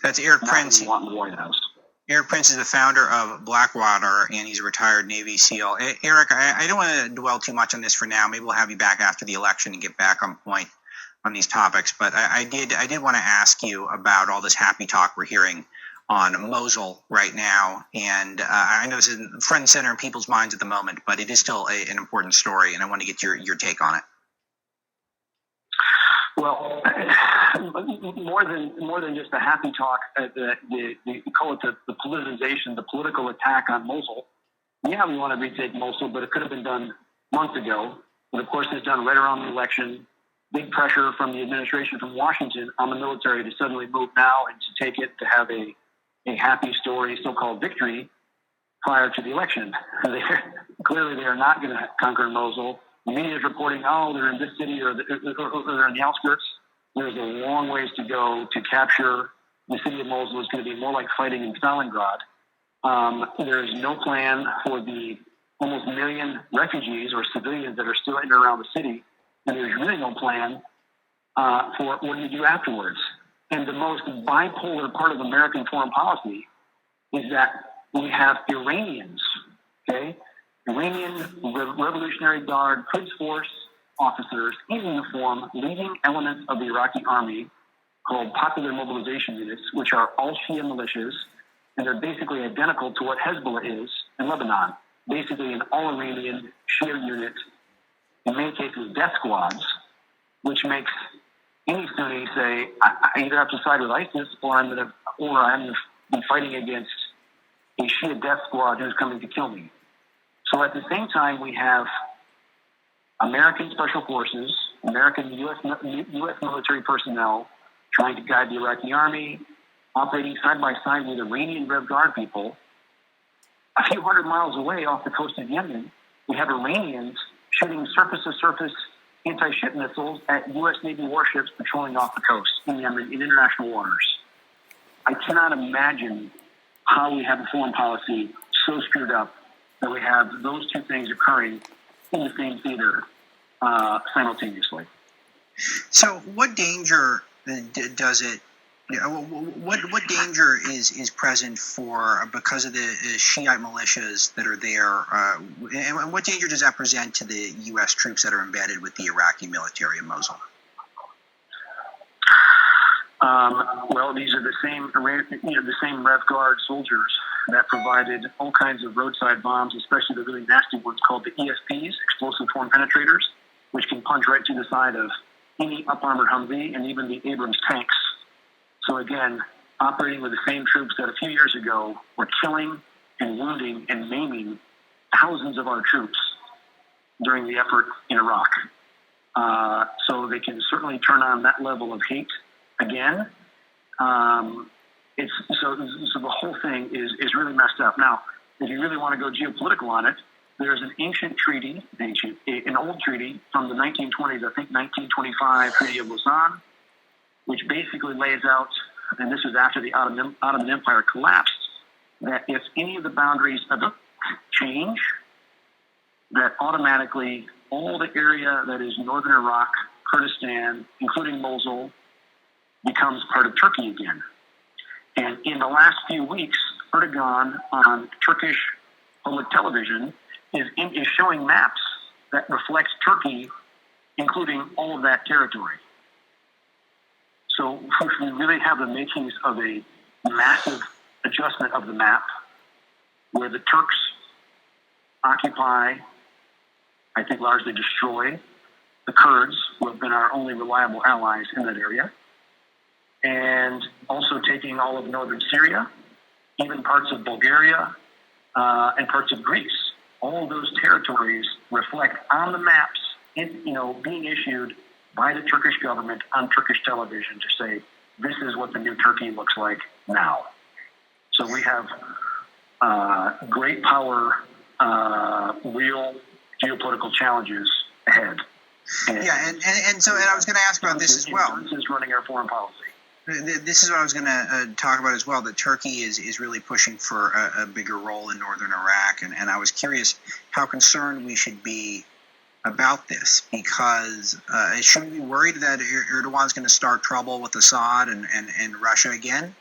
That's Erik not Prince. what we want in the White House. Erik Prince is the founder of Blackwater, and he's a retired Navy SEAL. Erik, I don't want to dwell too much on this for now. Maybe we'll have you back after the election and get back on point on these topics. But I did want to ask you about all this happy talk we're hearing on Mosul right now. And I know this is front and center in people's minds at the moment, but it is still an important story, and I want to get your take on it. Well, more than just the happy talk, call it the politicization, the political attack on Mosul. Yeah, we want to retake Mosul, but it could have been done months ago. But of course, it's done right around the election. Big pressure from the administration from Washington on the military to suddenly move now and to take it to have a happy story, so-called victory prior to the election. Clearly, they are not going to conquer Mosul. The media is reporting, they're in this city or they're in the outskirts. There's a long ways to go to capture the city of Mosul. It's going to be more like fighting in Stalingrad. There's no plan for the almost 1 million refugees or civilians that are still in and around the city. And there's really no plan for what do you do afterwards. And the most bipolar part of American foreign policy is that we have Iranians, okay? Iranian Revolutionary Guard, Quds Force officers in uniform leading elements of the Iraqi army called Popular Mobilization Units, which are all Shia militias, and they're basically identical to what Hezbollah is in Lebanon. Basically an all-Iranian Shia unit, in many cases death squads, which makes any Sunni say, I either have to side with ISIS or I'm going to be fighting against a Shia death squad who's coming to kill me. So at the same time, we have American Special Forces, American U.S. military personnel trying to guide the Iraqi army, operating side by side with Iranian Rev Guard people. A few hundred miles away off the coast of Yemen, we have Iranians shooting surface-to-surface anti-ship missiles at U.S. Navy warships patrolling off the coast in Yemen in international waters. I cannot imagine how we have a foreign policy so screwed up that we have those two things occurring in the same theater simultaneously. So, what danger does it? What danger is present because of the Shiite militias that are there, and what danger does that present to the U.S. troops that are embedded with the Iraqi military in Mosul? Well, these are the same Rev Guard soldiers that provided all kinds of roadside bombs, especially the really nasty ones called the ESPs, explosive form penetrators, which can punch right to the side of any up-armored Humvee and even the Abrams tanks. So again, operating with the same troops that a few years ago were killing and wounding and maiming thousands of our troops during the effort in Iraq. So they can certainly turn on that level of hate again. So the whole thing is really messed up. Now, if you really want to go geopolitical on it, there's an ancient treaty, an old treaty from the 1920s, I think 1925 Treaty of Lausanne, which basically lays out, and this is after the Ottoman Empire collapsed, that if any of the boundaries of the change, that automatically all the area that is northern Iraq, Kurdistan, including Mosul, becomes part of Turkey again. And in the last few weeks, Erdogan on Turkish public television is showing maps that reflect Turkey, including all of that territory. So we really have the makings of a massive adjustment of the map where the Turks occupy, I think largely destroy, the Kurds, who have been our only reliable allies in that area, and also taking all of northern Syria, even parts of Bulgaria, and parts of Greece. All of those territories reflect on the maps, being issued by the Turkish government on Turkish television to say, this is what the new Turkey looks like now. So we have great power, real geopolitical challenges ahead. And I was going to ask about this as well. This is running our foreign policy. This is what I was going to talk about as well, that Turkey is really pushing for a bigger role in northern Iraq. And I was curious how concerned we should be about this, because should we be worried that Erdogan's going to start trouble with Assad and Russia again?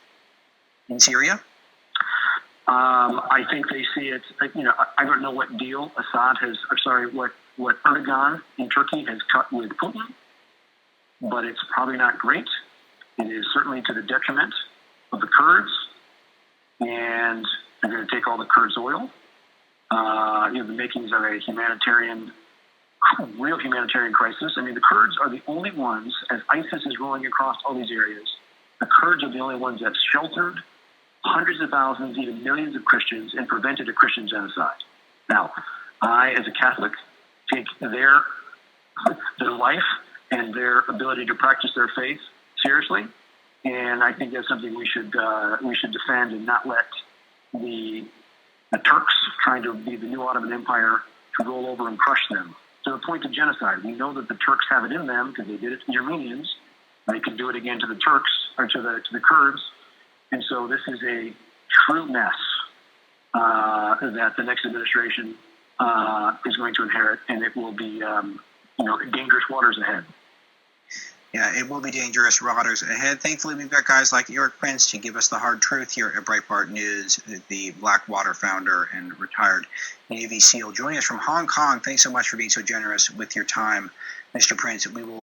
in Syria? I think they see it. I don't know what deal what Erdogan in Turkey has cut with Putin, but it's probably not great. It is certainly to the detriment of the Kurds, and they're going to take all the Kurds' oil. The makings of a real humanitarian crisis. I mean, the Kurds are the only ones, as ISIS is rolling across all these areas, the Kurds are the only ones that sheltered hundreds of thousands, even millions of Christians and prevented a Christian genocide. Now, I, as a Catholic, take their life and their ability to practice their faith seriously, and I think that's something we should defend and not let the Turks trying to be the new Ottoman Empire to roll over and crush them to the point of genocide. We know that the Turks have it in them because they did it to the Armenians. They can do it again to the Turks or to the Kurds. And so this is a true mess that the next administration is going to inherit, and it will be dangerous waters ahead. Yeah, it will be dangerous waters ahead. Thankfully, we've got guys like Erik Prince to give us the hard truth here at Breitbart News, the Blackwater founder and retired Navy SEAL. Joining us from Hong Kong. Thanks so much for being so generous with your time, Mr. Prince. We will